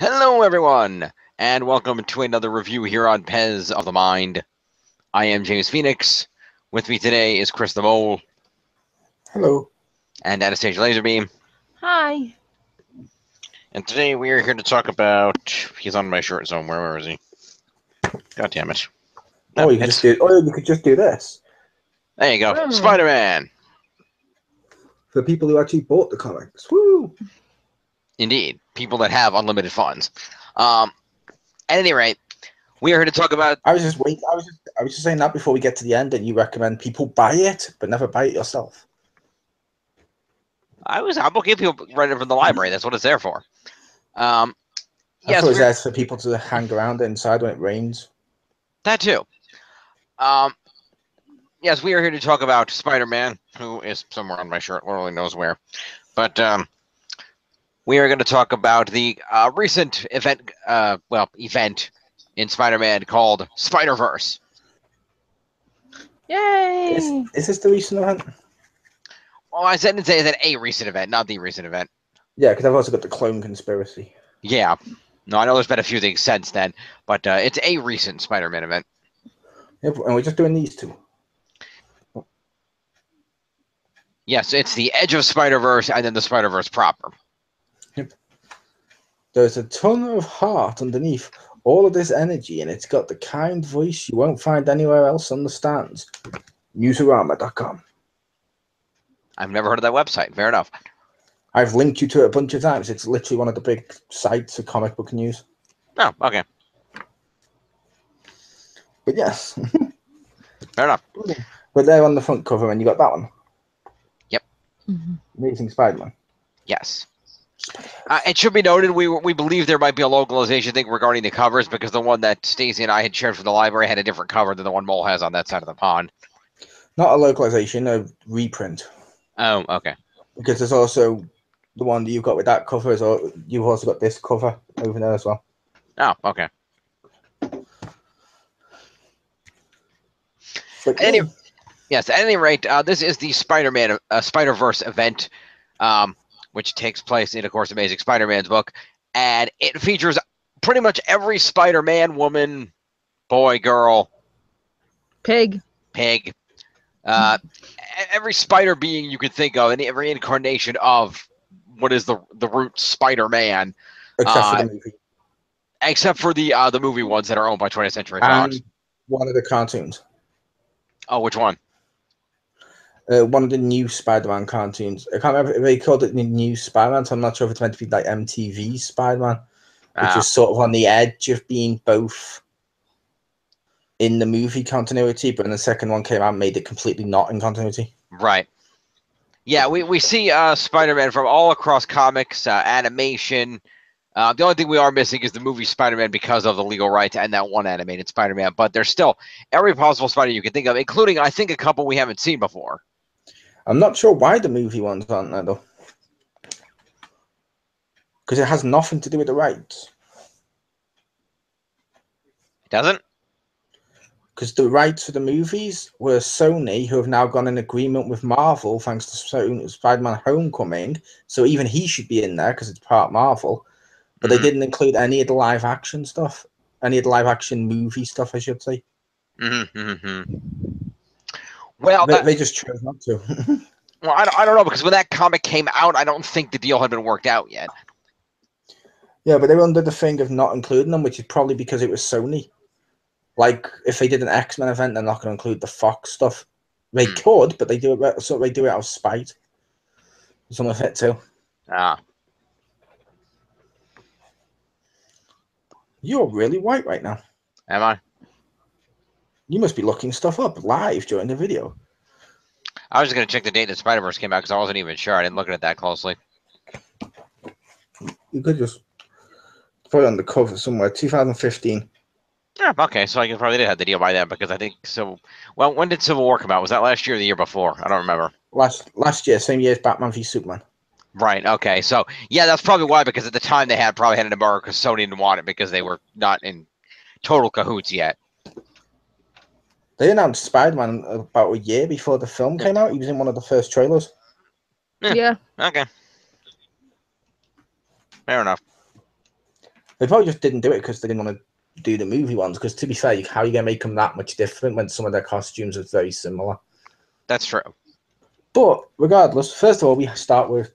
Hello, everyone, and welcome to another review here on Pez of the Mind. I am James Phoenix. With me today is Chriz the Mole. Hello. And Anastasia Lazerbeam. Hi. And today we are here to talk about... He's on my shirt somewhere. Where is he? God damn it. No, you could just do this. There you go. Oh. Spider-Man. For people who actually bought the comics. Woo! Indeed. People that have unlimited funds. At any rate, we are here to talk about... I was just saying that before we get to the end, and you recommend people buy it, but never buy it yourself. I'm okay people rent it from the library. That's what it's there for. I thought it was there for people to hang around inside when it rains. That too. Yes, we are here to talk about Spider-Man, who is somewhere on my shirt, Lord only knows where. But we are going to talk about the recent event, event in Spider-Man called Spider-Verse. Yay! Is this the recent event? Well, I didn't say it's a recent event, not the recent event. Yeah, because I've also got the clone conspiracy. Yeah. No, I know there's been a few things since then, but it's a recent Spider-Man event. Yep, and we're just doing these two. Yes, it's the Edge of Spider-Verse and then the Spider-Verse proper. Yep. There's a ton of heart underneath all of this energy, and it's got the kind voice you won't find anywhere else on the stands. Newsarama.com. I've never heard of that website. Fair enough. I've linked you to it a bunch of times. It's literally one of the big sites of comic book news. Oh, okay. But yes. Fair enough. But they're on the front cover, and you got that one. Yep. Amazing Spider-Man. Yes. It should be noted we believe there might be a localization thing regarding the covers because the one that Stacey and I had shared from the library had a different cover than the one Mole has on that side of the pond. Not a localization, a reprint. Oh, okay. Because there's also the one that you've got with that cover, so you've also got this cover over there as well. Oh, okay. But, Yes, at any rate, this is the Spider-Man Spider-Verse event, which takes place in, of course, Amazing Spider-Man's book, and it features pretty much every Spider-Man, woman, boy, girl, Pig. every spider being you could think of, and every incarnation of what is the root Spider-Man, except for the movie. Except for the movie ones that are owned by 20th Century Fox. And one of the cartoons. Oh, which one? One of the new Spider-Man cartoons. I can't remember if they called it the new Spider-Man, so I'm not sure if it's meant to be like MTV Spider-Man, which is sort of on the edge of being both in the movie continuity, but then the second one came out and made it completely not in continuity. Right. Yeah, we see Spider-Man from all across comics, animation. The only thing we are missing is the movie Spider-Man because of the legal rights and that one animated Spider-Man. But there's still every possible Spider you can think of, including, I think, a couple we haven't seen before. I'm not sure why the movie ones aren't there, though. Because it has nothing to do with the rights. It doesn't? Because the rights for the movies were Sony, who have now gone in agreement with Marvel, thanks to Spider-Man Homecoming. So even he should be in there, because it's part Marvel. But they didn't include any of the live-action stuff. Any of the live-action movie stuff, I should say. Well, they just chose not to. Well, I don't know, because when that comic came out, I don't think the deal had been worked out yet. Yeah, but they were under the thing of not including them, which is probably because it was Sony. Like, if they did an X-Men event, they're not going to include the Fox stuff. They could, but they do it out of spite. Some of it too. You're really white right now. Am I? You must be looking stuff up live during the video. I was just going to check the date that Spider-Verse came out because I wasn't even sure. I didn't look at it that closely. You could just put it on the cover somewhere. 2015. Yeah, okay. So I probably did have the deal by then because I think so. Well, when did Civil War come out? Was that last year or the year before? I don't remember. Last year, same year as Batman v Superman. Right. Okay. So yeah, that's probably why. Because at the time they probably had an embargo because Sony didn't want it because they were not in total cahoots yet. They announced Spider-Man about a year before the film came out. He was in one of the first trailers. Yeah. Okay. Fair enough. They probably just didn't do it because they didn't want to do the movie ones. Because to be fair, how are you going to make them that much different when some of their costumes are very similar? That's true. But regardless, first of all, we start with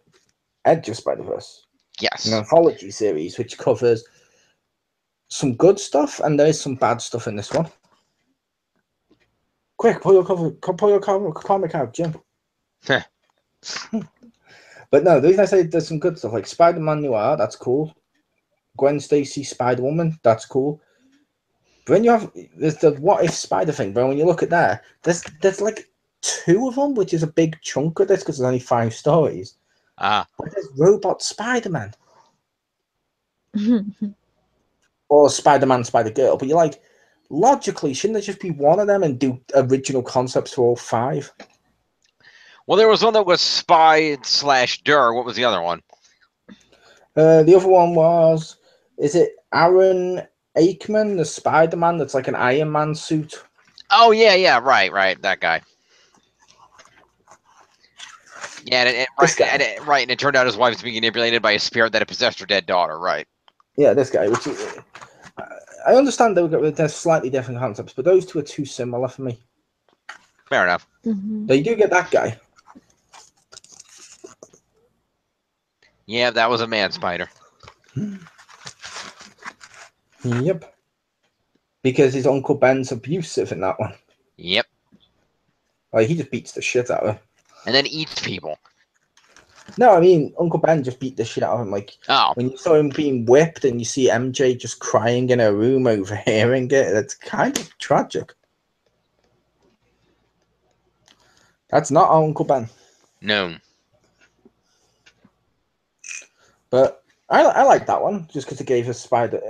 Edge of Spider-Verse, Yes. an anthology series which covers some good stuff and there is some bad stuff in this one. Quick, pull your comic out, Jim. But no, the reason I say there's some good stuff like Spider-Man Noir, that's cool. Gwen Stacy, Spider-Woman, that's cool. But when you have there's the What If Spider thing, but when you look at that, there's like 2 of them, which is a big chunk of this because there's only 5 stories. But there's Robot Spider-Man or Spider-Man, Spider-Girl. But you're like, logically, shouldn't there just be one of them and do original concepts for all 5? Well, there was one that was Spy/Dur. What was the other one? The other one was, is it Aaron Aikman, the Spider-Man that's like an Iron Man suit? Oh, yeah, right, that guy. Yeah, and it turned out his wife was being manipulated by a spirit that had possessed her dead daughter, right? Yeah, this guy, which is, I understand they're slightly different concepts, but those 2 are too similar for me. Fair enough. Mm-hmm. Now, you do get that guy. Yeah, that was a man spider. Yep. Because his Uncle Ben's abusive in that one. Yep. Like, he just beats the shit out of him. And then eats people. No, I mean, Uncle Ben just beat the shit out of him. Like, Oh. when you saw him being whipped and you see MJ just crying in her room overhearing it, it's kind of tragic. That's not our Uncle Ben. No. But I like that one just because it gave us Spider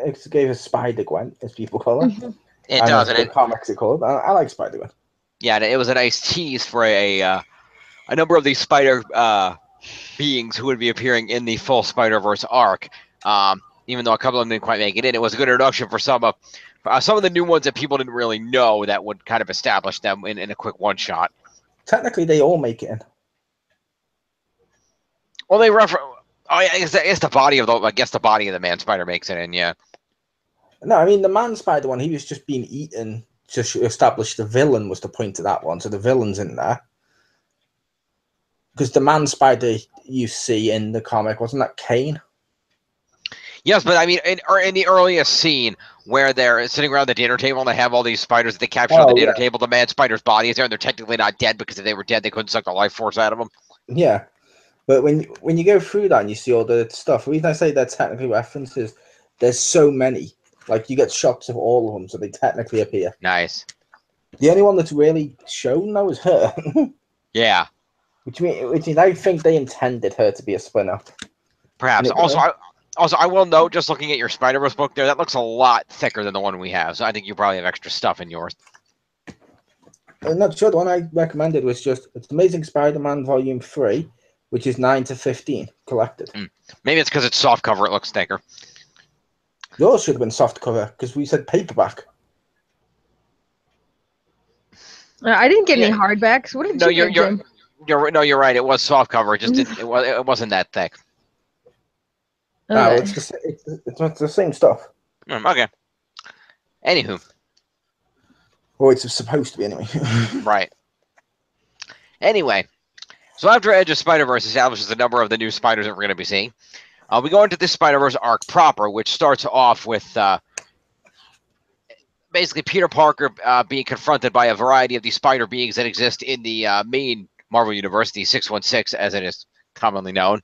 Gwen, as people call her. Mm-hmm. It and does. as the comics are called. I like Spider Gwen. Yeah, it was a nice tease for a number of these spider beings who would be appearing in the full Spider-Verse arc. Even though a couple of them didn't quite make it in, it was a good introduction for some of the new ones that people didn't really know that would kind of establish them in a quick one-shot. Technically, they all make it in. Well, they refer. Oh, yeah, I guess the body of the man spider makes it in. Yeah. No, I mean the Man Spider one. He was just being eaten to establish the villain was the point of that one. So the villain's in there because the Man Spider you see in the comic wasn't that Kane? Yes, but I mean, in the earliest scene where they're sitting around the dinner table and they have all these spiders that they capture on the dinner table, the man spider's body is there, and they're technically not dead because if they were dead, they couldn't suck the life force out of them. Yeah, but when you go through that and you see all the stuff, the reason I say they're technically references, there's so many. Like you get shots of all of them, so they technically appear. Nice. The only one that's really shown though is her. Yeah. Which means I think they intended her to be a splinter. Perhaps. Also, I will note, just looking at your Spider-Verse book there, that looks a lot thicker than the one we have. So I think you probably have extra stuff in yours. I'm not sure. The one I recommended was just It's Amazing Spider-Man Volume 3, which is 9 to 15 collected. Maybe it's because it's soft cover; it looks thicker. Yours should have been soft cover because we said paperback. I didn't get any hardbacks. What did you get, Jim? You're right. It was soft cover. It just didn't. It wasn't that thick. No, Okay. it's the same stuff. Okay. Anywho. Or it's supposed to be anyway. Right. Anyway, so after Edge of Spider-Verse establishes a number of the new spiders that we're going to be seeing, we go into this Spider-Verse arc proper, which starts off with basically Peter Parker being confronted by a variety of these spider beings that exist in the main Marvel Universe, the 616, as it is commonly known.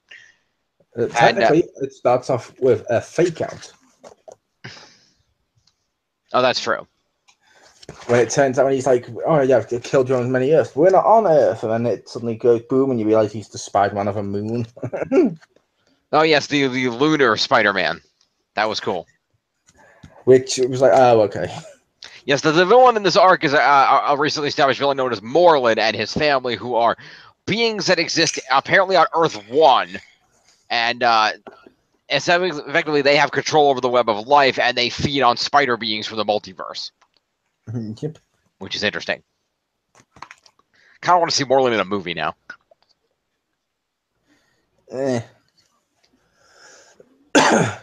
Technically, it starts off with a fake out. Oh, that's true. When it turns out, when he's like, "Oh yeah, I've killed you on many Earths. We're not on Earth," and then it suddenly goes boom, and you realize he's the Spider-Man of a moon. Oh yes, the lunar Spider-Man. That was cool. Which was like, oh okay. Yes, the villain in this arc is a recently established villain known as Moreland and his family, who are beings that exist apparently on Earth 1. And effectively, they have control over the web of life, and they feed on spider beings from the multiverse. Yep. Which is interesting. Kind of want to see Moreland in a movie now.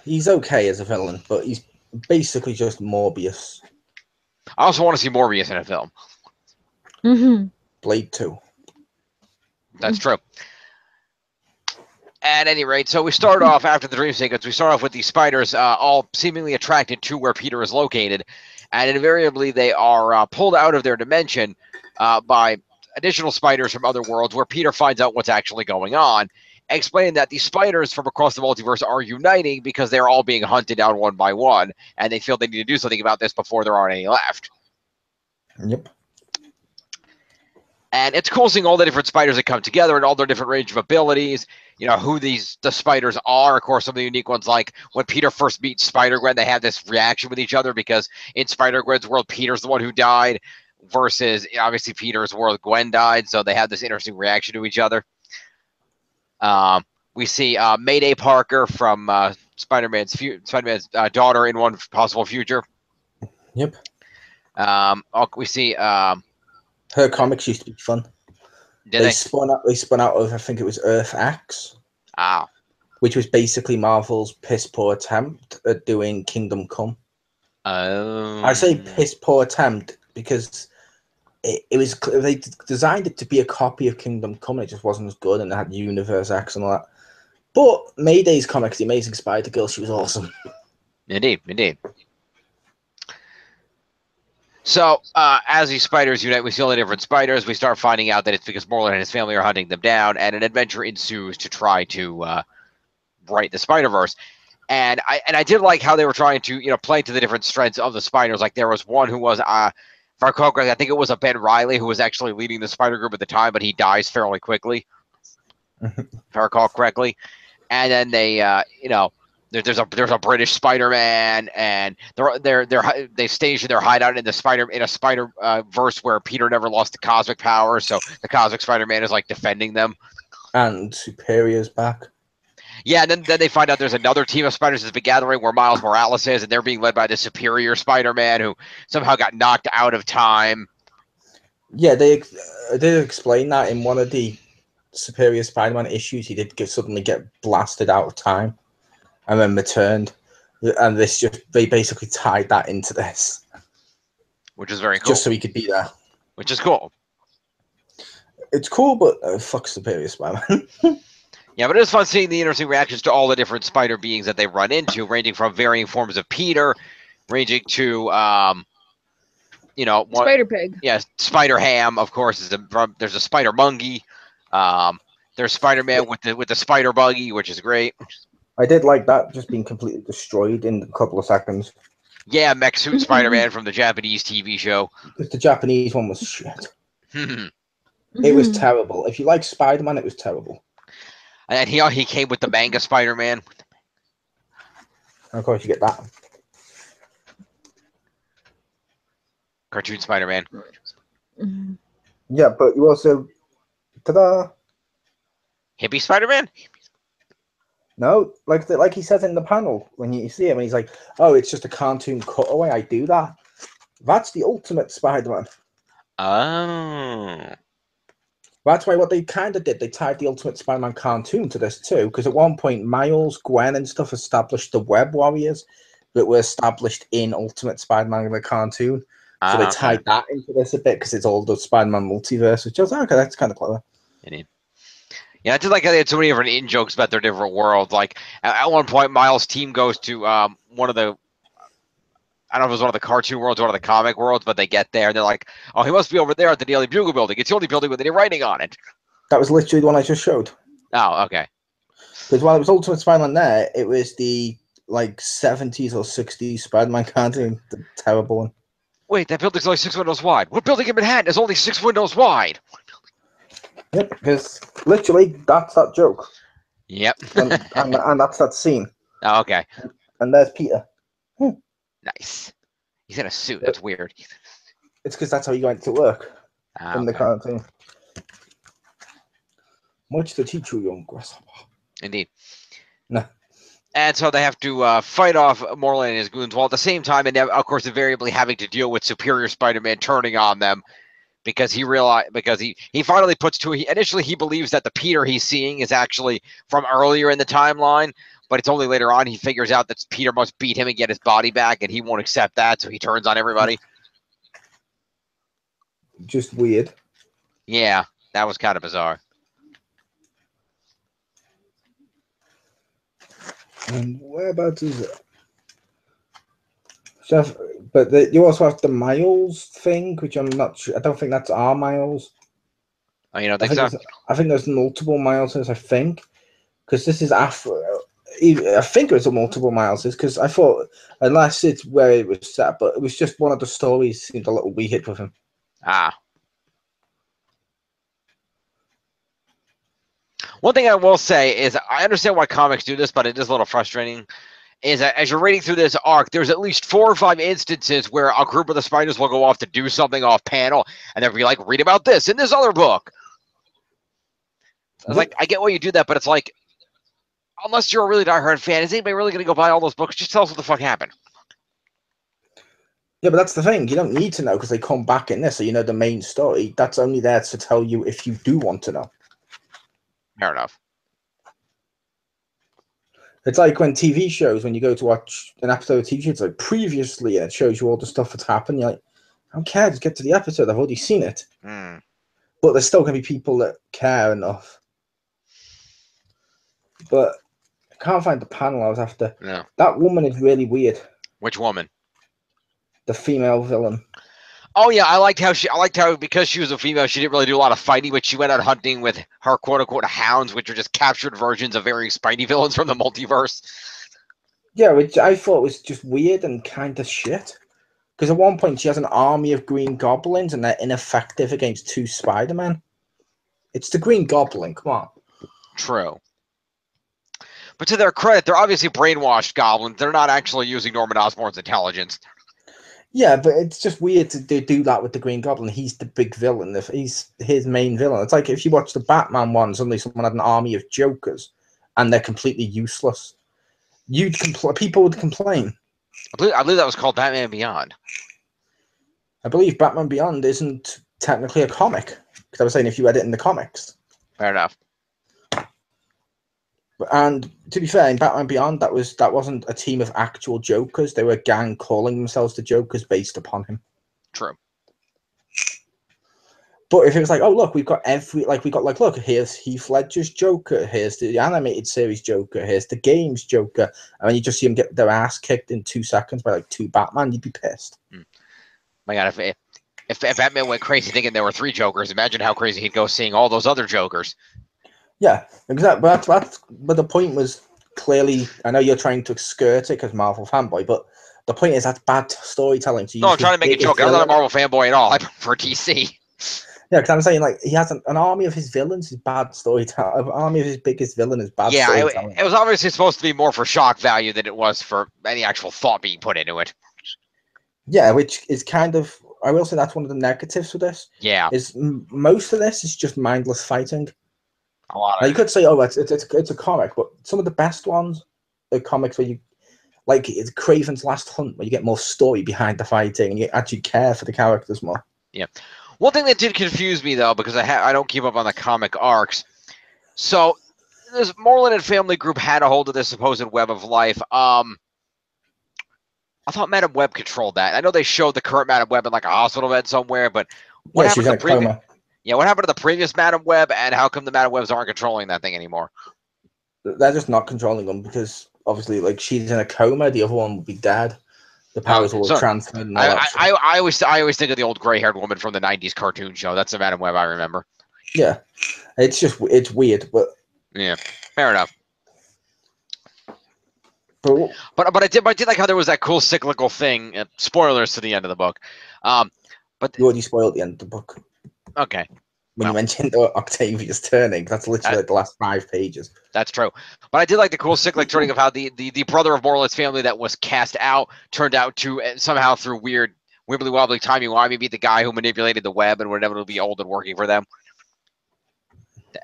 He's okay as a villain, but he's basically just Morbius. I also want to see Morbius in a film. Blade 2. That's true. At any rate, so we start off after the dream sequence. We start off with these spiders all seemingly attracted to where Peter is located. And invariably, they are pulled out of their dimension by additional spiders from other worlds where Peter finds out what's actually going on, explaining that these spiders from across the multiverse are uniting because they're all being hunted down one by one, and they feel they need to do something about this before there aren't any left. Yep. And it's cool seeing all the different spiders that come together and all their different range of abilities. You know, who the spiders are. Of course, some of the unique ones, like when Peter first meets Spider-Gwen, they have this reaction with each other because in Spider-Gwen's world, Peter's the one who died versus, obviously, Peter's world, Gwen died. So they have this interesting reaction to each other. We see Mayday Parker from Spider-Man's daughter in one possible future. Yep. We see... her comics used to be fun. They spun out of, I think it was Earth X. Which was basically Marvel's piss poor attempt at doing Kingdom Come. I say piss poor attempt because they designed it to be a copy of Kingdom Come. It just wasn't as good, and it had Universe X and all that. But Mayday's comics, The Amazing Spider-Girl, she was awesome. Indeed. So, as these spiders unite, we see all the different spiders. We start finding out that it's because Morlun and his family are hunting them down, and an adventure ensues to try to right the Spider-Verse. And I did like how they were trying to, play to the different strengths of the spiders. Like, there was one who was, I think it was a Ben Reilly who was actually leading the spider group at the time, but he dies fairly quickly, if I recall correctly. And then they, there's a British Spider-Man, and they station their hideout in a spider verse where Peter never lost the cosmic power, so the cosmic Spider-Man is like defending them. And Superior's back. Yeah, and then they find out there's another team of spiders that's been gathering where Miles Morales is, and they're being led by the Superior Spider-Man who somehow got knocked out of time. Yeah, they did explain that in one of the Superior Spider-Man issues. He did suddenly get blasted out of time. And then returned, and they basically tied that into this, which is very cool. Just so he could be there, which is cool. It's cool, but fuck Superior Spider-Man. Yeah, but it is fun seeing the interesting reactions to all the different spider beings that they run into, ranging from varying forms of Peter, ranging to Spider Pig. Yeah, Spider Ham, of course. There's a Spider Monkey. There's Spider-Man with the Spider Buggy, which is great. I did like that, just being completely destroyed in a couple of seconds. Yeah, Mech Suit Spider-Man from the Japanese TV show. The Japanese one was shit. It was terrible. If you like Spider-Man, it was terrible. And he came with the manga Spider-Man. And of course, you get that. Cartoon Spider-Man. Yeah, but you also... Ta-da! Hippie Spider-Man? No, like he says in the panel when you see him, and he's like, "Oh, it's just a cartoon cutaway. I do that." That's the ultimate Spider-Man. Oh. That's why what they kind of did, they tied the Ultimate Spider-Man cartoon to this too, because at one point, Miles, Gwen, and stuff established the Web Warriors that were established in Ultimate Spider-Man in the cartoon. So they tied that into this a bit because it's all the Spider-Man multiverse, which I was like, okay, that's kind of clever. Indeed. Yeah, I did like how they had so many different in-jokes about their different worlds. Like, at one point, Miles' team goes to one of the... I don't know if it was one of the cartoon worlds or one of the comic worlds, but they get there, and they're like, oh, he must be over there at the Daily Bugle building. It's the only building with any writing on it. That was literally the one I just showed. Oh, okay. Because while it was Ultimate Spider-Man there, it was the, 70s or 60s Spider-Man cartoon. The terrible one. Wait, that building's only 6 windows wide. What building in Manhattan is only 6 windows wide? Yep, because literally, that's that joke. Yep. and that's that scene. Oh, okay. And there's Peter. Nice. He's in a suit. That's weird. It's because that's how he went to work in the cartoon. Much to teach you, young grasshopper. Indeed. No. And so they have to fight off Morlun and his goons, while at the same time, and of course, invariably having to deal with Superior Spider-Man turning on them because he finally puts initially he believes that the Peter he's seeing is actually from earlier in the timeline, but it's only later on he figures out that Peter must beat him and get his body back, and he won't accept that, so he turns on everybody. Just weird. Yeah, that was kind of bizarre. And whereabouts is it? But you also have the Miles thing, which I'm not sure. I don't think that's our Miles. Oh, you don't think so? I think there's multiple Mileses, I think. Because this is after. I think it's a multiple Mileses, because I thought, unless it's where it was set, but it was just one of the stories seemed a little weird with him. Ah. One thing I will say is I understand why comics do this, but it is a little frustrating. Is that as you're reading through this arc, there's at least 4 or 5 instances where a group of the Spiders will go off to do something off panel, and they'll be like, read about this in this other book. I was like, I get why you do that, but it's like, unless you're a really diehard fan, is anybody really going to go buy all those books? Just tell us what the fuck happened. Yeah, but that's the thing. You don't need to know because they come back in this, so you know the main story. That's only there to tell you if you do want to know. Fair enough. It's like when TV shows, when you go to watch an episode of TV, it's like previously, and it shows you all the stuff that's happened. You're like, I don't care, just get to the episode. I've already seen it. But there's still going to be people that care enough. But I can't find the panel I was after. No. That woman is really weird. Which woman? The female villain. Oh yeah, I liked how because she was a female, she didn't really do a lot of fighting, but she went out hunting with her quote unquote hounds, which are just captured versions of varying Spidey villains from the multiverse. Yeah, which I thought was just weird and kind of shit. Because at one point she has an army of Green Goblins and they're ineffective against 2 Spider-Men. It's the Green Goblin, come on. True. But to their credit, they're obviously brainwashed goblins. They're not actually using Norman Osborn's intelligence. Yeah, but it's just weird to do that with the Green Goblin. He's the big villain. If he's his main villain. It's like if you watch the Batman one, suddenly someone had an army of Jokers and they're completely useless. People would complain. I believe that was called Batman Beyond. I believe Batman Beyond isn't technically a comic. Because I was saying if you read it in the comics. Fair enough. And to be fair, in Batman Beyond, that wasn't a team of actual Jokers. They were a gang calling themselves the Jokers based upon him. True. But if it was like, oh look, we've got look, here's Heath Ledger's Joker, here's the animated series Joker, here's the games Joker, and then you just see them get their ass kicked in 2 seconds by like 2 Batman, you'd be pissed. My God, if Batman went crazy thinking there were 3 Jokers, imagine how crazy he'd go seeing all those other Jokers. Yeah, exactly. But the point was clearly, I know you're trying to skirt it because Marvel fanboy, but the point is that's bad storytelling. No, I'm trying to make a joke. I'm not a Marvel fanboy at all. I prefer DC. Yeah, because I'm saying like he has an army of his villains is bad storytelling. An army of his biggest villain is bad storytelling. It was obviously supposed to be more for shock value than it was for any actual thought being put into it. Yeah, which is kind of, I will say that's one of the negatives for this. Yeah, is most of this is just mindless fighting. A lot of now, you could say, oh, it's a comic, but some of the best ones are comics where you, like, it's Craven's Last Hunt, where you get more story behind the fighting and you actually care for the characters more. Yeah. One thing that did confuse me, though, because I don't keep up on the comic arcs. So, this Moreland and Family Group had a hold of this supposed Web of Life. I thought Madam Web controlled that. I know they showed the current Madam Web in, like, a hospital bed somewhere, but what happened to the previous? Yeah, what happened to the previous Madam Web, and how come the Madam Webs aren't controlling that thing anymore? They're just not controlling them because, obviously, like, she's in a coma. The other one would be dead. The powers will transfer. And all that I always think of the old gray-haired woman from the '90s cartoon show. That's the Madam Web I remember. Yeah, it's weird, but yeah, fair enough. But I did like how there was that cool cyclical thing. Spoilers to the end of the book. But you already spoiled the end of the book. Okay. When you mentioned Octavius turning, that's literally like the last 5 pages. That's true. But I did like the cool cyclic turning of how the brother of Moreland's family that was cast out turned out to somehow through weird wibbly wobbly timey-wimey be the guy who manipulated the web and would inevitably be old and working for them.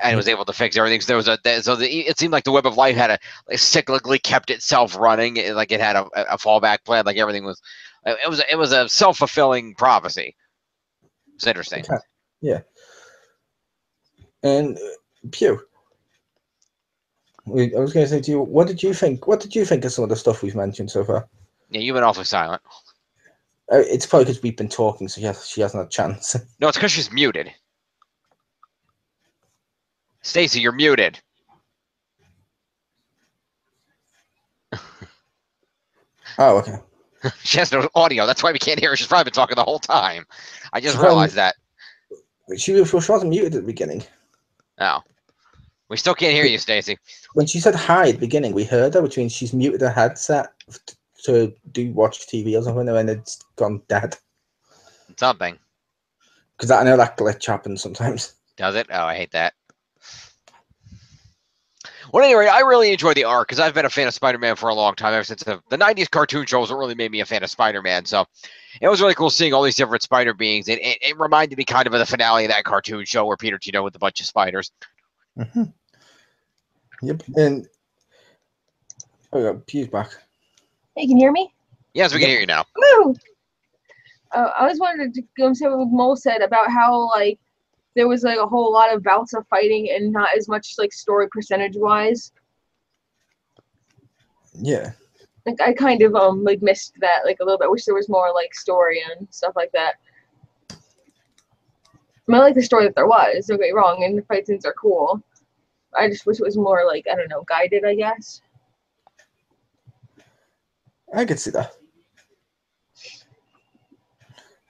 And was able to fix everything. So it seemed like the Web of Life had cyclically kept itself running, like it had a fallback plan, like everything was. It was a self-fulfilling prophecy. It's interesting. Okay. Yeah. And pew. I was going to say to you, what did you think? What did you think of some of the stuff we've mentioned so far? Yeah, you've been awfully silent. It's probably because we've been talking, so she hasn't had a chance. No, it's because she's muted. Stacy, you're muted. Oh, okay. She has no audio. That's why we can't hear her. She's probably been talking the whole time. I just realized that. She wasn't muted at the beginning. Oh. We still can't hear you, Stacy. When she said hi at the beginning, we heard her, which means she's muted her headset to watch TV or something, and it's gone dead. Something. Because I know that glitch happens sometimes. Does it? Oh, I hate that. Well, anyway, I really enjoy the arc because I've been a fan of Spider-Man for a long time, ever since the 90s cartoon shows that really made me a fan of Spider-Man. So it was really cool seeing all these different spider beings. It reminded me kind of the finale of that cartoon show where Peter Tito with a bunch of spiders. Mm-hmm. Yep. And Pew's back. Hey, can you hear me? Yes, we can hear you now. Woo! I was wondering to say what Mole said about how like there was like a whole lot of bouts of fighting and not as much like story percentage wise. Yeah. Like I kind of like missed that like a little bit. I wish there was more like story and stuff like that. I mean, I like the story that there was, don't get me wrong, and the fight scenes are cool. I just wish it was more like, I don't know, guided, I guess. I could see that.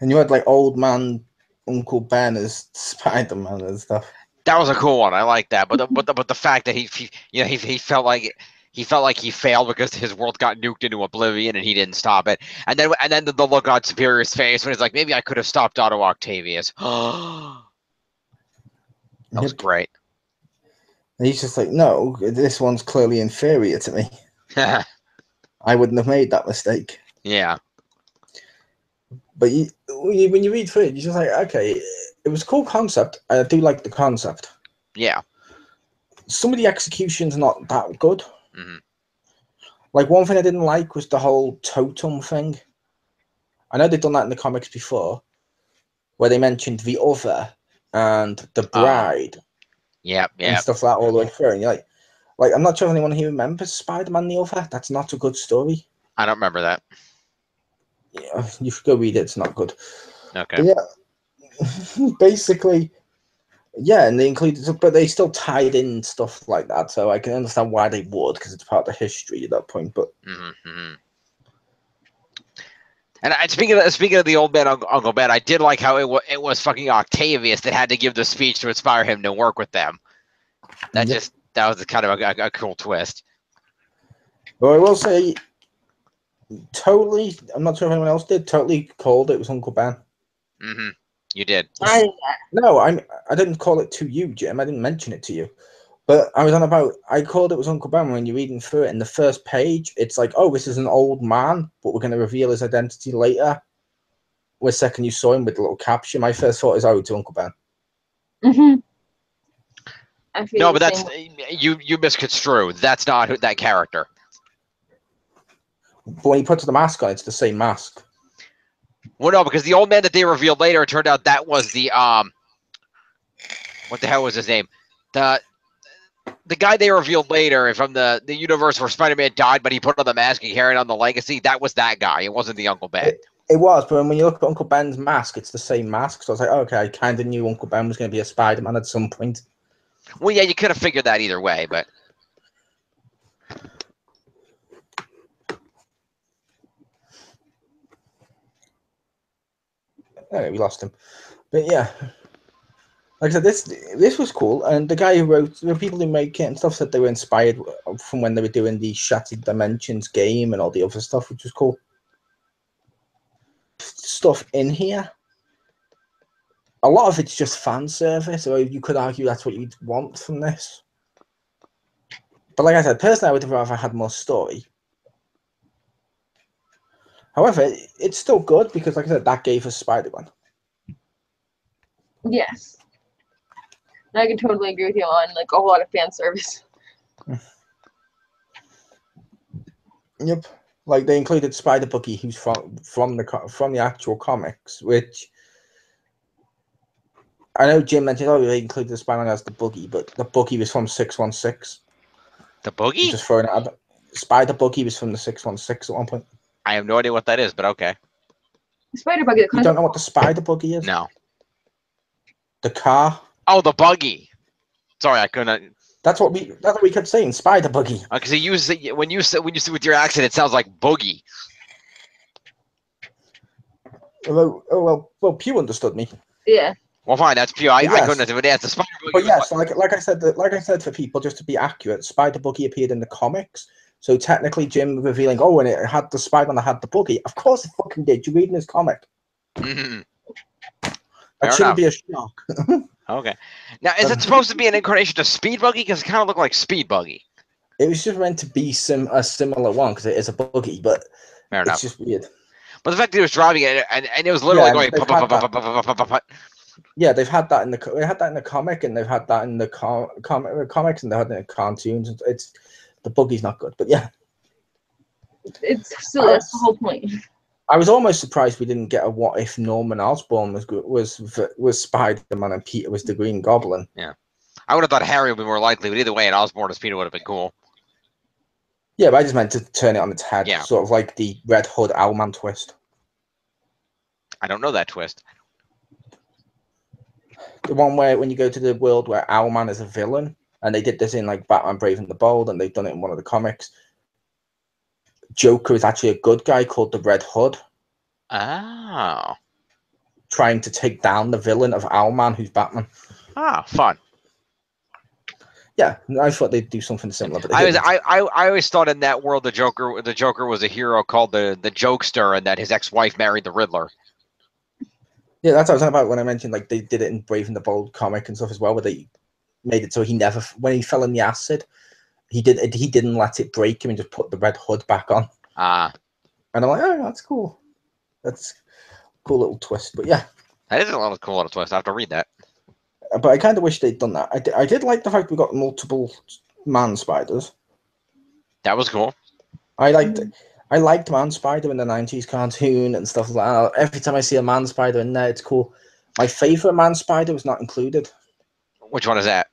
And you had like old man Uncle Ben as Spider-Man and stuff. That was a cool one. I like that. But the fact that he felt like he failed because his world got nuked into oblivion and he didn't stop it. And then the look on Superior's face when he's like, maybe I could have stopped Otto Octavius. That was great. And he's just like, no, this one's clearly inferior to me. I wouldn't have made that mistake. Yeah. But when you read through it, you're just like, okay, it was a cool concept. I do like the concept. Yeah. Some of the execution's not that good. Mm-hmm. Like, one thing I didn't like was the whole totem thing. I know they've done that in the comics before, where they mentioned the other and the bride. Yeah. And stuff like that all the way through. And you're like, I'm not sure if anyone here remembers Spider-Man the Other. That's not a good story. I don't remember that. Yeah, you should go read it. It's not good. Okay. But yeah, basically, yeah, and they included, but they still tied in stuff like that. So I can understand why they would, because it's part of the history at that point. But and speaking of the old man Uncle Ben, I did like how it was fucking Octavius that had to give the speech to inspire him to work with them. That was kind of a cool twist. Well, I will say, totally, I'm not sure if anyone else did, totally called it was Uncle Ben. Mm-hmm. You did. No, I didn't call it to you, Jim. I didn't mention it to you. But I was on about, I called it was Uncle Ben when you're reading through it. In the first page, it's like, oh, this is an old man, but we're going to reveal his identity later. The second you saw him with the little caption, my first thought is, oh, it's Uncle Ben. Mm-hmm. No, but that's, you misconstrue. That's not that character. But when he puts the mask on, it's the same mask. Well, no, because the old man that they revealed later, it turned out that was the, what the hell was his name? The guy they revealed later from the universe where Spider-Man died, but he put on the mask and carried on the legacy, that was that guy. It wasn't the Uncle Ben. It was, but when you look at Uncle Ben's mask, it's the same mask. So I was like, oh, okay, I kind of knew Uncle Ben was going to be a Spider-Man at some point. Well, yeah, you could have figured that either way, but... Anyway, we lost him. But yeah, like I said, this was cool. And the guy who wrote, the people who make it and stuff said they were inspired from when they were doing the Shattered Dimensions game and all the other stuff, which was cool. Stuff in here. A lot of it's just fan service, or you could argue that's what you'd want from this. But like I said, personally, I would have rather had more story. However, it's still good because, like I said, that gave us Spider-Man. Yes. I can totally agree with you on like a whole lot of fan service. Yep. Like they included Spider Buggy, who's from the actual comics, which I know Jim mentioned. Oh, they included the Spider-Man as the Buggy, but the Buggy was from 616. The boogie? Just throwing it out. Spider Buggy was from the 616 at one point. I have no idea what that is, but okay. Spider Buggy. You don't know what the Spider Buggy is? No. The car. Oh, the buggy. Sorry, I couldn't. That's what we kept saying. Spider Buggy. Because you use it when you say with your accent, it sounds like boogie. Well, Pew understood me. Yeah. Well, fine, that's Pew. I Yes. couldn't understand, but yeah, it's the spider buggy. But yes, like I said for people, just to be accurate, Spider Buggy appeared in the comics. So technically, Jim revealing, oh, and it had the spider and it had the buggy. Of course, it fucking did. You're reading his comic. Mm-hmm. That shouldn't be a shock. Okay. Now, is it supposed to be an incarnation to Speed Buggy? Because it kind of looked like Speed Buggy. It was just meant to be a similar one because it is a buggy, but Fair it's enough. just weird. But the fact that he was driving it and it was literally going. Yeah, they've had that in the comic, and they've had that in the comics, and they had it in cartoons. It's the buggy's not good, but yeah, It's still that's the whole point. I was almost surprised we didn't get a what if Norman Osborn was Spider-Man and Peter was the Green Goblin. Yeah, I would have thought Harry would be more likely, but either way, an Osborn as Peter would have been cool. Yeah, but I just meant to turn it on its head, Yeah. sort of like the Red Hood Owlman twist. I don't know that twist. The one where when you go to the world where Owlman is a villain, and they did this in like Batman Brave and the Bold, and they've done it in one of the comics. Joker is actually a good guy called the Red Hood. Oh. Trying to take down the villain of Owlman, who's Batman. Ah, fun. Yeah, I thought they'd do something similar, but I always thought in that world the Joker was a hero called the Jokester, and that his ex-wife married the Riddler. Yeah, that's what I was talking about when I mentioned like they did it in Brave and the Bold comic and stuff as well, where they made it so he never, when he fell in the acid, he didn't let it break him and just put the Red Hood back on. Ah. And I'm like, oh, that's cool. That's a cool little twist. But yeah, that is a lot of cool little twist. I have to read that. But I kind of wish they'd done that. I did like the fact we got multiple man spiders. That was cool. I liked Man Spider in the 90s cartoon and stuff like that. Every time I see a Man Spider in there, it's cool. My favorite Man Spider was not included. Which one is that?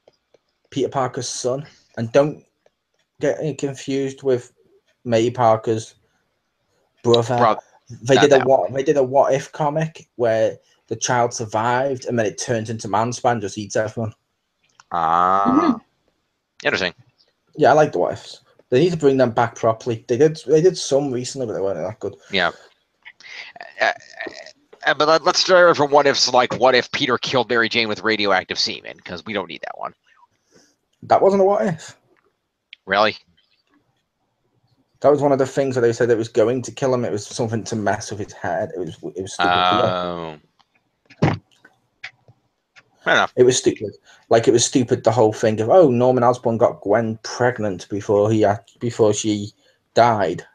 Peter Parker's son. And don't get confused with May Parker's brother. They did a what if comic where the child survived and then it turns into Man Spider and just eats everyone. Ah. Interesting. Yeah, I like the what ifs. They need to bring them back properly. They did some recently, but they weren't that good. Yeah. But let's start from what ifs, like what if Peter killed Mary Jane with radioactive semen, because we don't need that one. That wasn't a what if. Really? That was one of the things that they said it was going to kill him. It was something to mess with his head. It was stupid. Oh. Fair enough. It was stupid. Like it was stupid. The whole thing of Norman Osborn got Gwen pregnant before she died,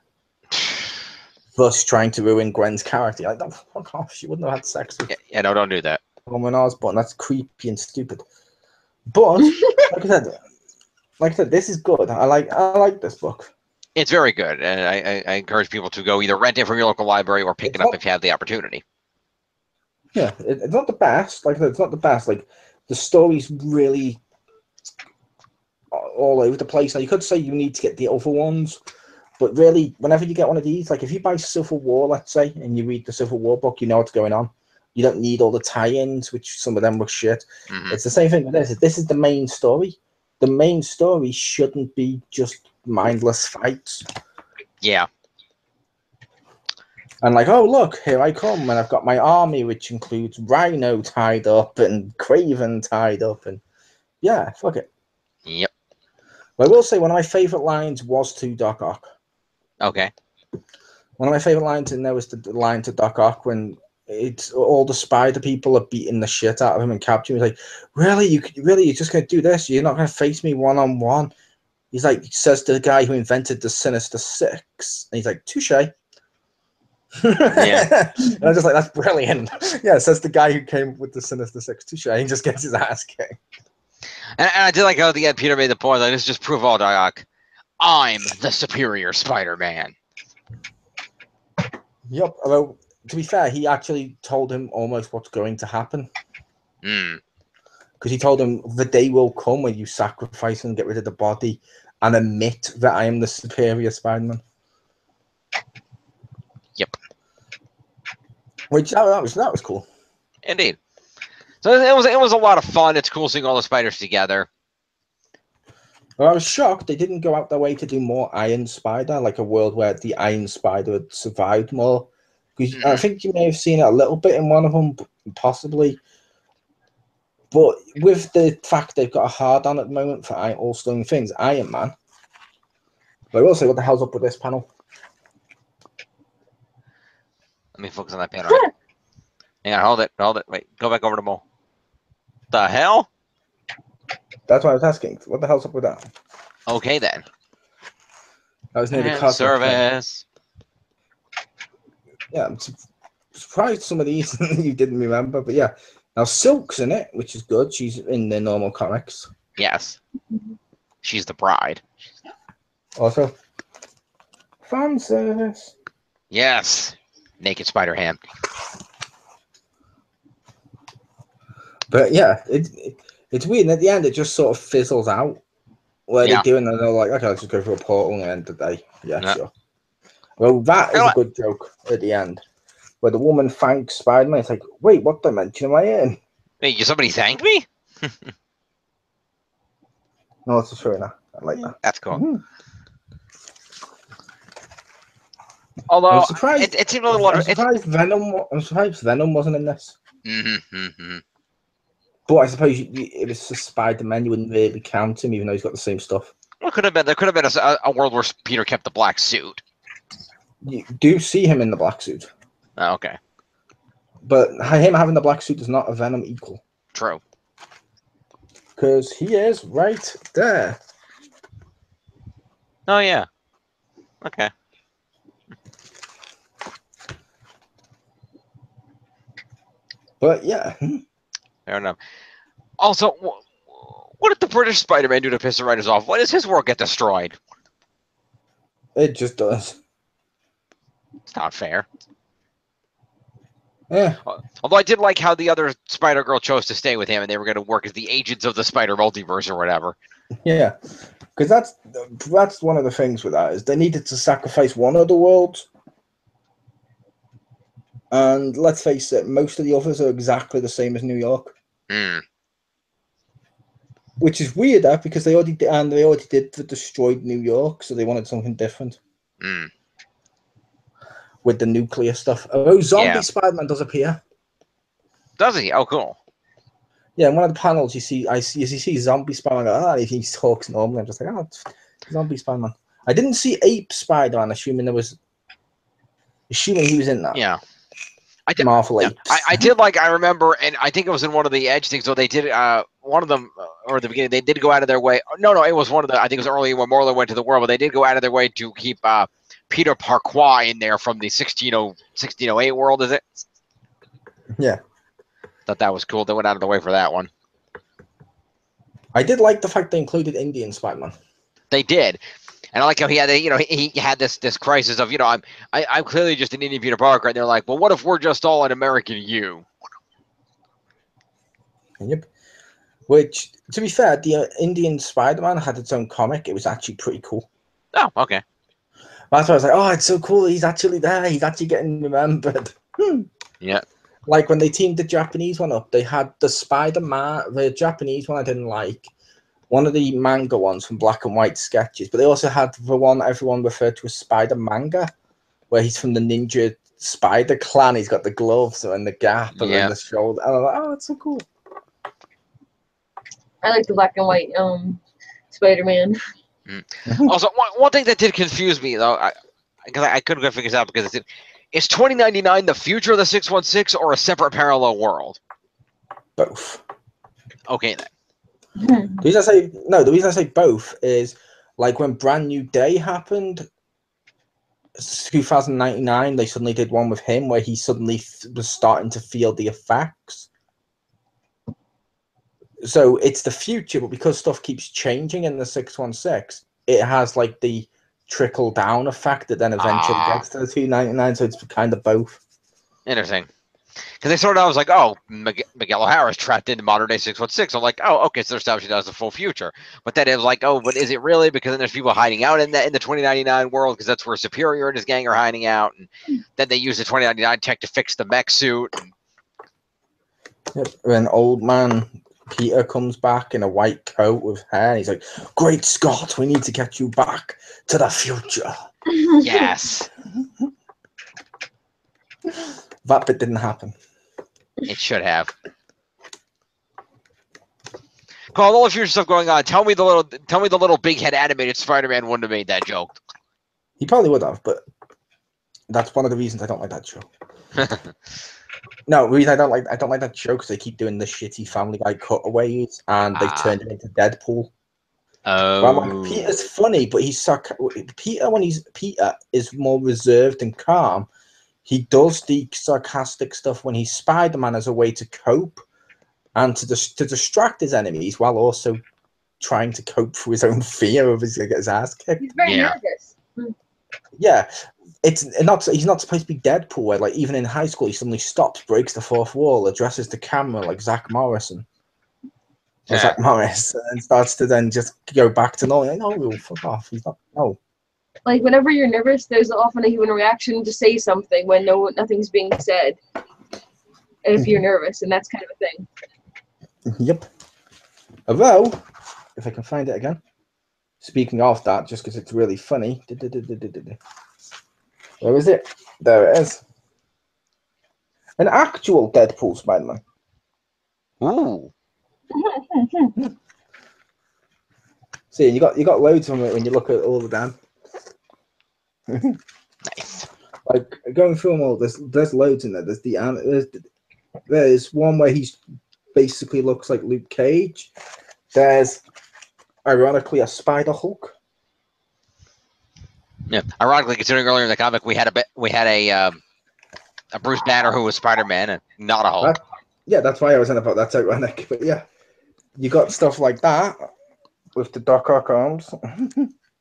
thus trying to ruin Gwen's character. Like, oh, fuck off! She wouldn't have had sex with. Yeah, no, don't do that. Norman Osborn. That's creepy and stupid. But like I said, this is good. I like this book. It's very good, and I encourage people to go either rent it from your local library or pick it up if you have the opportunity. Yeah, it's not the best. Like I said, it's not the best. Like the story's really all over the place. Now you could say you need to get the other ones, but really, whenever you get one of these, like if you buy Civil War, let's say, and you read the Civil War book, you know what's going on. You don't need all the tie-ins, which some of them were shit. Mm-hmm. It's the same thing with this. This is the main story. The main story shouldn't be just mindless fights. Yeah. And like, oh, look, here I come, and I've got my army, which includes Rhino tied up and Craven tied up, and yeah, fuck it. Yep. But I will say one of my favorite lines was to Doc Ock. Okay. One of my favorite lines in there was the line to Doc Ock when it's all the spider people are beating the shit out of him and capturing him. He's like, really, you're just gonna do this? You're not gonna face me one-on-one? He's like, says to the guy who invented the Sinister Six, and he's like, touche. Yeah. And I'm just like, that's brilliant. Yeah, says the guy who came with the Sinister Six, touche. He just gets his ass kicked. And I did like how at the end Peter made the point that this just prove all, Doc. I'm the superior Spider-Man. Yep. Although, to be fair, he actually told him almost what's going to happen. Hmm. Because he told him the day will come when you sacrifice and get rid of the body, and admit that I am the superior Spider-Man. Yep. Which that was cool. Indeed. So it was a lot of fun. It's cool seeing all the spiders together. Well, I was shocked they didn't go out their way to do more Iron Spider, like a world where the Iron Spider had survived more. Because I think you may have seen it a little bit in one of them, possibly. But with the fact they've got a hard on at the moment for all Stone Things, Iron Man. But I will say, what the hell's up with this panel? Let me focus on that panel. Right. Hang on, hold it. Wait, go back over to Mole. The hell? That's why I was asking. What the hell's up with that? Okay, then. That was near the cosmic service. Yeah, I'm surprised some of these you didn't remember, but yeah. Now Silk's in it, which is good. She's in the normal comics. Yes. She's the bride. Also, fan service. Yes. Naked Spider-Ham. But yeah, it's weird. And at the end, it just sort of fizzles out. Where they do, and they're like, okay, let's just go for a portal and end the day. Yeah, sure. Well, that is a good joke at the end. Where the woman thanks Spider-Man. It's like, wait, what dimension am I in? Wait, somebody thanked me? No, it's true enough. I like that. That's cool. Mm-hmm. Although, I'm surprised, it seemed a little... I'm surprised Venom wasn't in this. But I suppose if it's a Spider-Man, you wouldn't really count him, even though he's got the same stuff. Well, there could have been a world where Peter kept the black suit. You do see him in the black suit. Oh, okay. But him having the black suit is not a Venom equal. True. Because he is right there. Oh, yeah. Okay. But yeah. Fair enough. Also, what did the British Spider-Man do to piss the writers off? Why does his world get destroyed? It just does. It's not fair. Yeah. Although I did like how the other Spider-Girl chose to stay with him, and they were going to work as the agents of the Spider Multiverse or whatever. Yeah, because that's one of the things with that is they needed to sacrifice one of the worlds, and let's face it, most of the others are exactly the same as New York. Which is weirder because they already did the destroyed New York, so they wanted something different. With the nuclear stuff. Oh, zombie Spider-Man does appear. Does he? Oh, cool. Yeah, in one of the panels you see zombie Spider-Man. He talks normally. I'm just like, it's zombie Spider-Man. I didn't see Ape Spider-Man, assuming he was in that. Yeah. Marvel Apes. I remember, and I think it was in one of the Edge things, so they did, one of them, or at the beginning, they did go out of their way. No, it was one of the, I think it was early when Morley went to the world, but they did go out of their way to keep Peter Parquois in there from the 1608 world, is it? Yeah. Thought that was cool. They went out of the way for that one. I did like the fact they included Indian Spider-Man. They did. And I like how he had, he had this crisis of, I'm clearly just an Indian Peter Parker, and they're like, well, what if we're just all an American you? Yep. Which, to be fair, the Indian Spider-Man had its own comic. It was actually pretty cool. Oh, okay. That's why I was like, oh, it's so cool. He's actually there. He's actually getting remembered. Yeah. Like when they teamed the Japanese one up, they had the Spider-Man, the Japanese one I didn't like. One of the manga ones from Black and White Sketches, but they also had the one everyone referred to as Spider Manga, where he's from the Ninja Spider Clan. He's got the gloves and the gap and then the shoulder. And I'm like, oh, that's so cool. I like the Black and White Spider-Man. Also, one thing that did confuse me though, because I couldn't figure this out because is 2099 the future of the 616 or a separate parallel world? Both. Okay then. The reason I say both is like when Brand New Day happened, 2099, they suddenly did one with him where he suddenly was starting to feel the effects. So it's the future, but because stuff keeps changing in the 616, it has like the trickle down effect that then eventually gets to the 299. So it's kind of both. Interesting. Because they sort of, I was like, oh, Miguel O'Hara's trapped into modern day 616. I'm like, oh, okay, so they're establishing that as the full future. But then it was like, oh, but is it really? Because then there's people hiding out in the 2099 world, because that's where Superior and his gang are hiding out. And then they use the 2099 tech to fix the mech suit. Yep. When old man Peter comes back in a white coat with hair, and he's like, "Great Scott, we need to get you back to the future." Yes. That bit didn't happen. It should have. Call all the future stuff going on. Tell me the little big head animated Spider-Man wouldn't have made that joke. He probably would have, but that's one of the reasons I don't like that show. No, the reason I don't like that show because they keep doing the shitty Family Guy cutaways, and they've turned it into Deadpool. Oh. Well, I'm like, Peter's funny, but Peter is more reserved and calm. He does the sarcastic stuff when he's Spider-Man as a way to cope and to distract his enemies while also trying to cope for his own fear of his ass kicked. He's very nervous. Yeah, he's not supposed to be Deadpool, where like even in high school he suddenly stops, breaks the fourth wall, addresses the camera like Zach Morrison. Or Zach Morris, and starts to then just go back to normal. No, fuck off. He's not. No. Like whenever you're nervous, there's often a human reaction to say something when nothing's being said. If you're nervous, and that's kind of a thing. Yep. Although, if I can find it again. Speaking of that, just because it's really funny. Where is it? There it is. An actual Deadpool Spider-Man. Ooh. See, you got loads of them when you look at all of them. Nice. Like going through them all, there's loads in there. There's one where he's basically looks like Luke Cage. There's ironically a Spider Hulk. Yeah. Ironically, considering earlier in the comic we had a Bruce Banner who was Spider-Man and not a Hulk. Yeah, that's why I was in about that's ironic. But yeah, you got stuff like that with the Doc Ock arms.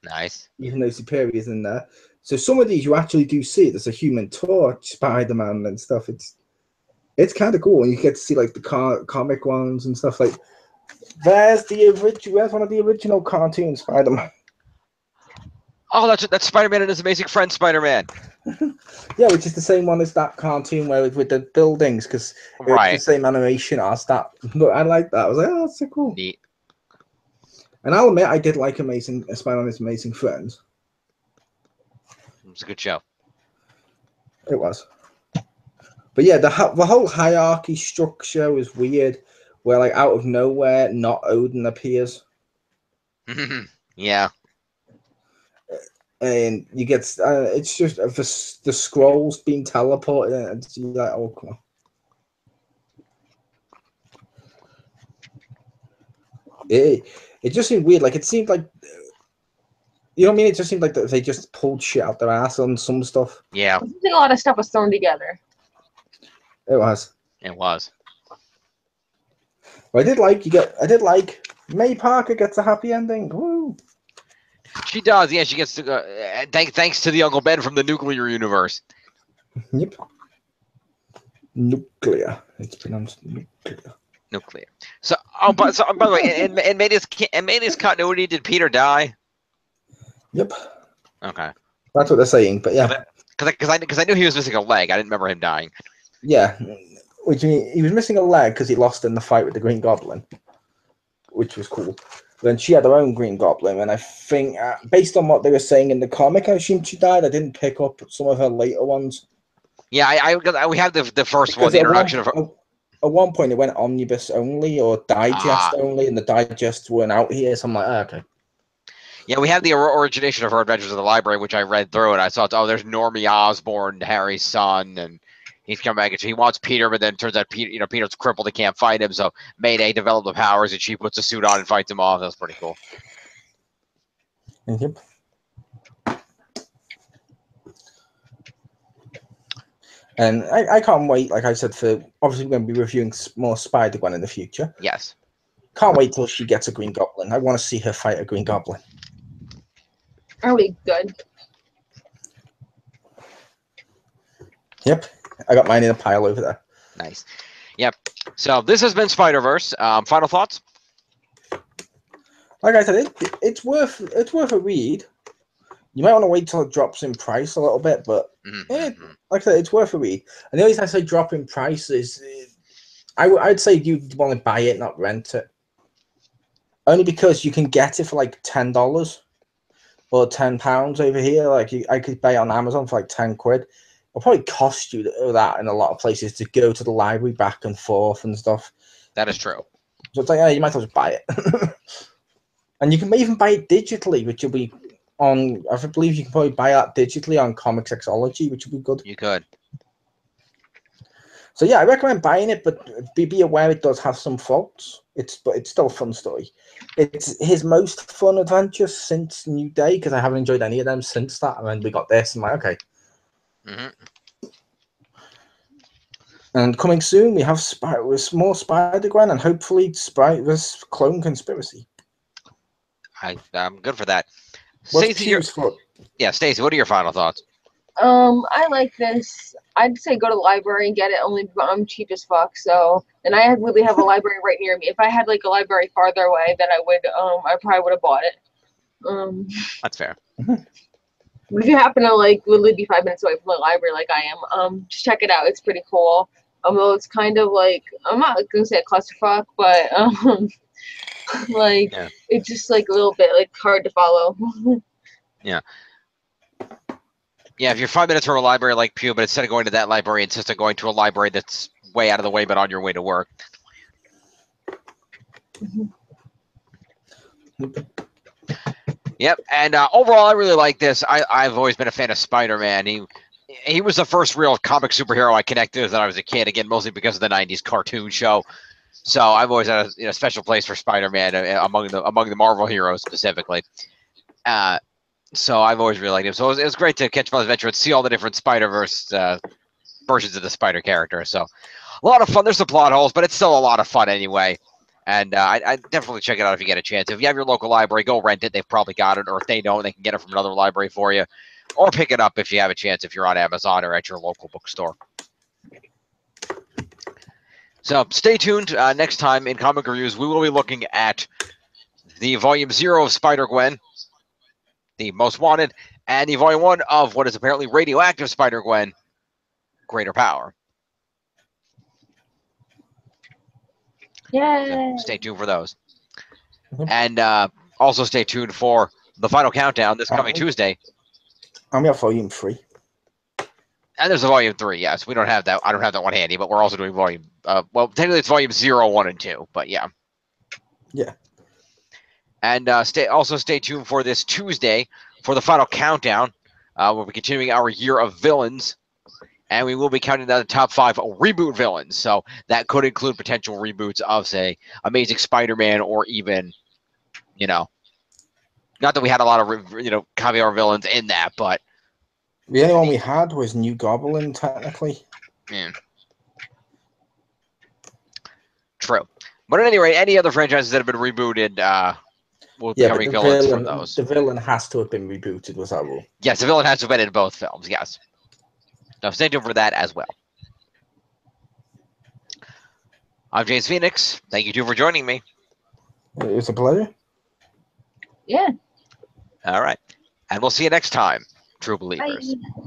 Nice. Even though Superior's in there. So some of these you actually do see. There's a Human Torch, Spider-Man and stuff. It's kind of cool. And you get to see like the comic ones and stuff like. Where's one of the original cartoon Spider-Man? Oh, that's Spider-Man and his amazing friend Spider-Man. Yeah, which is the same one as that cartoon where with the buildings, because it's the same animation as that. Look, I like that. I was like, oh, that's so cool. Neat. And I'll admit, I did like Spider-Man and His Amazing Friends. It was a good show. It was. But yeah, the whole hierarchy structure is weird, where like out of nowhere, not Odin appears. Yeah. And you get it's just the scrolls being teleported, and you're like, oh, come on. It just seemed weird. Like it seemed like, you know what I mean? It just seemed like that they just pulled shit out their ass on some stuff. Yeah. I think a lot of stuff was thrown together. It was. It was. But I did like May Parker gets a happy ending. Woo. She does. Yeah, she gets to thanks to the Uncle Ben from the nuclear universe. Yep. Nuclear. It's pronounced nuclear. Nuclear. So, by the way, in Mayda's continuity, did Peter die? Yep. Okay. That's what they're saying, but yeah. Because I knew he was missing a leg. I didn't remember him dying. Yeah. Which he was missing a leg because he lost in the fight with the Green Goblin, which was cool. Then she had her own Green Goblin, and I think, based on what they were saying in the comic, I assume she died. I didn't pick up some of her later ones. Yeah, we have the first one, the introduction of her. At one point, it went omnibus only or digest only, and the digests weren't out here. So I'm like, okay. Yeah, we have the origination of her Adventures in the Library, which I read through, and I saw, there's Normie Osborn, Harry's son, and he's come back and he wants Peter, but then it turns out Peter's crippled, he can't fight him, so Mayday developed the powers, and she puts a suit on and fights him off. That's pretty cool. Yep. And I can't wait, like I said, for obviously we're going to be reviewing more Spider-Gwen in the future. Yes. Can't wait till she gets a Green Goblin. I want to see her fight a Green Goblin. Are we good? Yep. I got mine in a pile over there. Nice. Yep. So this has been Spider-Verse. Final thoughts? Like I said, it's worth a read. You might want to wait till it drops in price a little bit, but like I said, it's worth a read. And the only reason I say drop in price is I'd say you'd want to buy it, not rent it. Only because you can get it for like $10 or £10 over here. Like I could buy it on Amazon for like 10 quid. It'll probably cost you that in a lot of places to go to the library back and forth and stuff. That is true. So it's like, yeah, you might as well just buy it. And you can even buy it digitally, which will be on. I believe you can probably buy that digitally on Comixology, which would be good. You could. So yeah, I recommend buying it, but be aware it does have some faults. But it's still a fun story. It's his most fun adventure since New Day, because I haven't enjoyed any of them since that. And then we got this, and I'm like, okay. And coming soon, we have more Spider-Gwen, and hopefully Spider's Clone Conspiracy. I'm good for that. Stacey, Stacey, what are your final thoughts? I like this. I'd say go to the library and get it, only because I'm cheap as fuck. So, and I really have a library right near me. If I had like a library farther away, then I probably would have bought it. That's fair. If you happen to like literally be 5 minutes away from the library, like I am, just check it out. It's pretty cool. Although it's kind of like, I'm not gonna say a clusterfuck, but it's just like a little bit like hard to follow. Yeah. Yeah, if you're 5 minutes from a library like Pew, but instead of going to that library, insist on going to a library that's way out of the way, but on your way to work. Yep, and overall, I really like this. I've always been a fan of Spider-Man. He was the first real comic superhero I connected with when I was a kid. Again, mostly because of the '90s cartoon show. So I've always had a special place for Spider-Man among the Marvel heroes specifically. So I've always really liked him. So it was great to catch him on his adventure and see all the different Spider-Verse versions of the Spider character. So a lot of fun. There's some plot holes, but it's still a lot of fun anyway. And I definitely check it out if you get a chance. If you have your local library, go rent it. They've probably got it. Or if they don't, they can get it from another library for you. Or pick it up if you have a chance, if you're on Amazon or at your local bookstore. So stay tuned. Next time in Comic Reviews, we will be looking at the Volume 0 of Spider-Gwen, the Most Wanted, and the Volume 1 of what is apparently radioactive Spider-Gwen, Greater Power. Yay! So stay tuned for those. And also stay tuned for the final countdown this coming Tuesday. I'm at Volume 3. And there's a Volume 3, yes. We don't have that. I don't have that one handy, but we're also doing Volume... well, technically it's Volume 0, 1, and 2, but yeah. Yeah. And stay tuned for this Tuesday for the final countdown. We'll be continuing our year of villains, and we will be counting down the top 5 reboot villains. So that could include potential reboots of, say, Amazing Spider-Man, or even, not that we had a lot of, caviar villains in that, but the only one we had was New Goblin, technically. Yeah. True. But at any rate, any other franchises that have been rebooted will be becoming villains from those. The villain has to have been rebooted, was that rule? Yes, the villain has to have been in both films, yes. Now stay tuned for that as well. I'm James Phoenix. Thank you two for joining me. It was a pleasure. Yeah. All right. And we'll see you next time, true believers. Bye.